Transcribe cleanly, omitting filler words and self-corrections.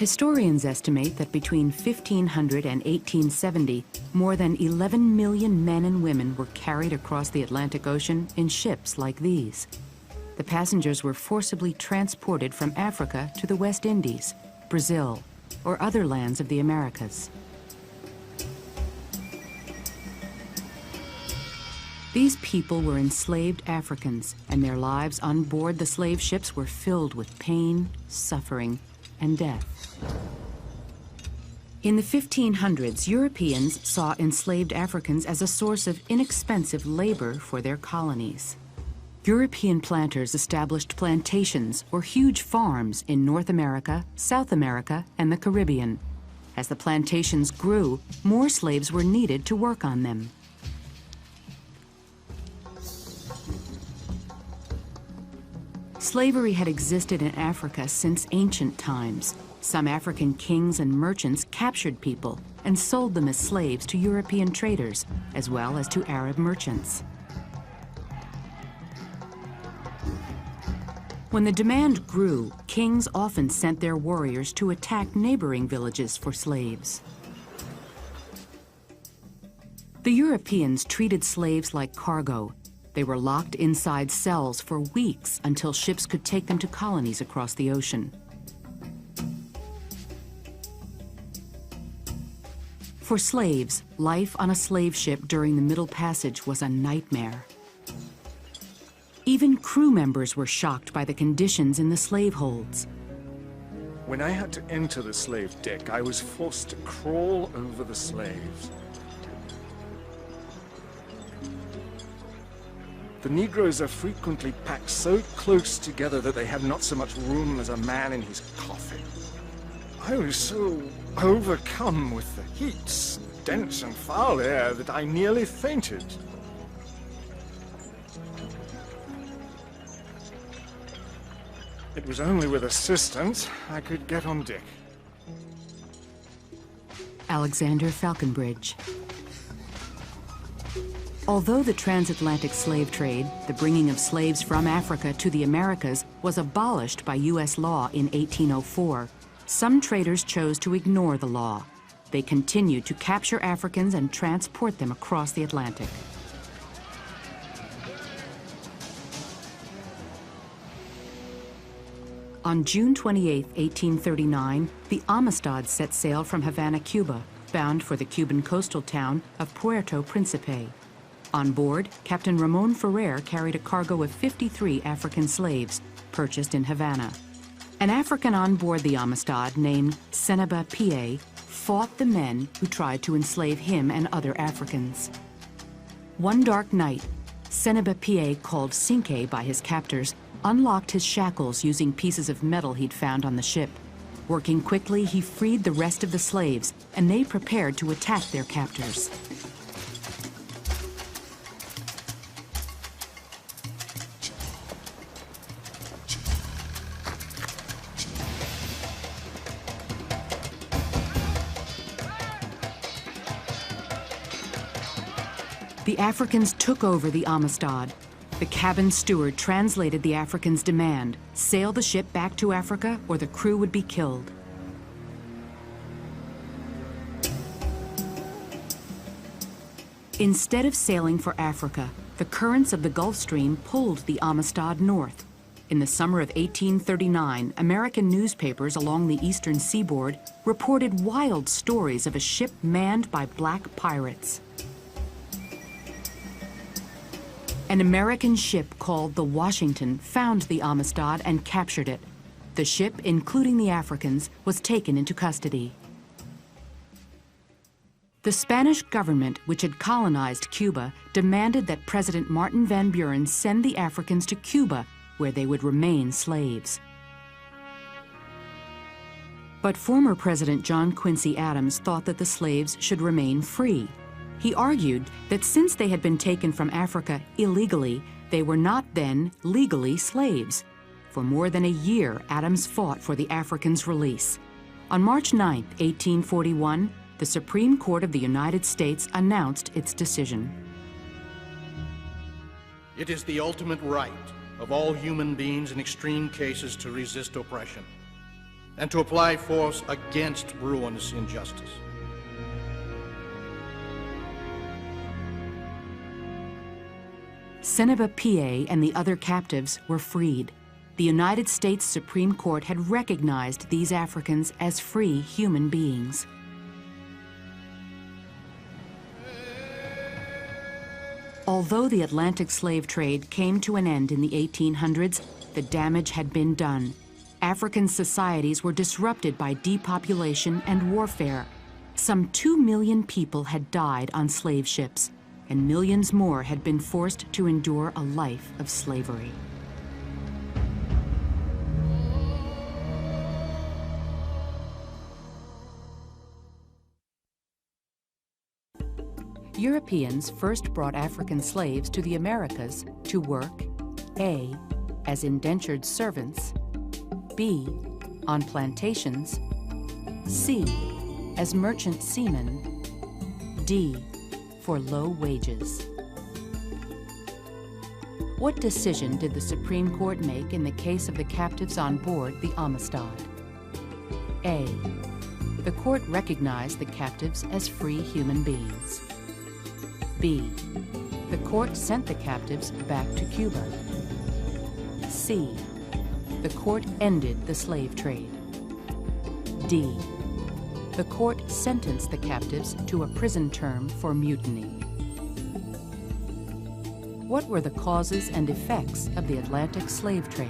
Historians estimate that between 1500 and 1870, more than 11 million men and women were carried across the Atlantic Ocean in ships like these. The passengers were forcibly transported from Africa to the West Indies, Brazil, or other lands of the Americas. These people were enslaved Africans, and their lives on board the slave ships were filled with pain, suffering, and death. In the 1500s, Europeans saw enslaved Africans as a source of inexpensive labor for their colonies. European planters established plantations or huge farms in North America, South America, and the Caribbean. As the plantations grew, more slaves were needed to work on them. Slavery had existed in Africa since ancient times. Some African kings and merchants captured people and sold them as slaves to European traders, as well as to Arab merchants. When the demand grew, kings often sent their warriors to attack neighboring villages for slaves. The Europeans treated slaves like cargo. They were locked inside cells for weeks until ships could take them to colonies across the ocean. For slaves, life on a slave ship during the Middle Passage was a nightmare. Even crew members were shocked by the conditions in the slave holds. When I had to enter the slave deck, I was forced to crawl over the slaves. The Negroes are frequently packed so close together that they have not so much room as a man in his coffin. I was so overcome with the heat, dense and foul air that I nearly fainted. It was only with assistance I could get on deck. Alexander Falconbridge. Although the transatlantic slave trade, the bringing of slaves from Africa to the Americas, was abolished by U.S. law in 1804, some traders chose to ignore the law. They continued to capture Africans and transport them across the Atlantic. On June 28, 1839, the Amistad set sail from Havana, Cuba, bound for the Cuban coastal town of Puerto Principe. On board, Captain Ramon Ferrer carried a cargo of 53 African slaves, purchased in Havana. An African on board the Amistad named Seneba Pie fought the men who tried to enslave him and other Africans. One dark night, Seneba Pie, called Cinque by his captors, unlocked his shackles using pieces of metal he'd found on the ship. Working quickly, he freed the rest of the slaves, and they prepared to attack their captors. The Africans took over the Amistad. The cabin steward translated the Africans' demand: sail the ship back to Africa or the crew would be killed. Instead of sailing for Africa, the currents of the Gulf Stream pulled the Amistad north. In the summer of 1839, American newspapers along the eastern seaboard reported wild stories of a ship manned by black pirates. An American ship called the Washington found the Amistad and captured it. The ship, including the Africans, was taken into custody. The Spanish government, which had colonized Cuba, demanded that President Martin Van Buren send the Africans to Cuba, where they would remain slaves. But former President John Quincy Adams thought that the slaves should remain free. He argued that since they had been taken from Africa illegally, they were not then legally slaves. For more than a year, Adams fought for the Africans' release. On March 9, 1841, the Supreme Court of the United States announced its decision. It is the ultimate right of all human beings in extreme cases to resist oppression. and to apply force against ruinous injustice. Seneba Pie and the other captives were freed. The United States Supreme Court had recognized these Africans as free human beings. Although the Atlantic slave trade came to an end in the 1800s, the damage had been done. African societies were disrupted by depopulation and warfare. Some 2 million people had died on slave ships, and millions more had been forced to endure a life of slavery. Europeans first brought African slaves to the Americas to work A, as indentured servants, B, on plantations, C, as merchant seamen, D, for low wages. What decision did the Supreme Court make in the case of the captives on board the Amistad? A, the court recognized the captives as free human beings. B, the court sent the captives back to Cuba. C, the court ended the slave trade. D, the court sentenced the captives to a prison term for mutiny. What were the causes and effects of the Atlantic slave trade?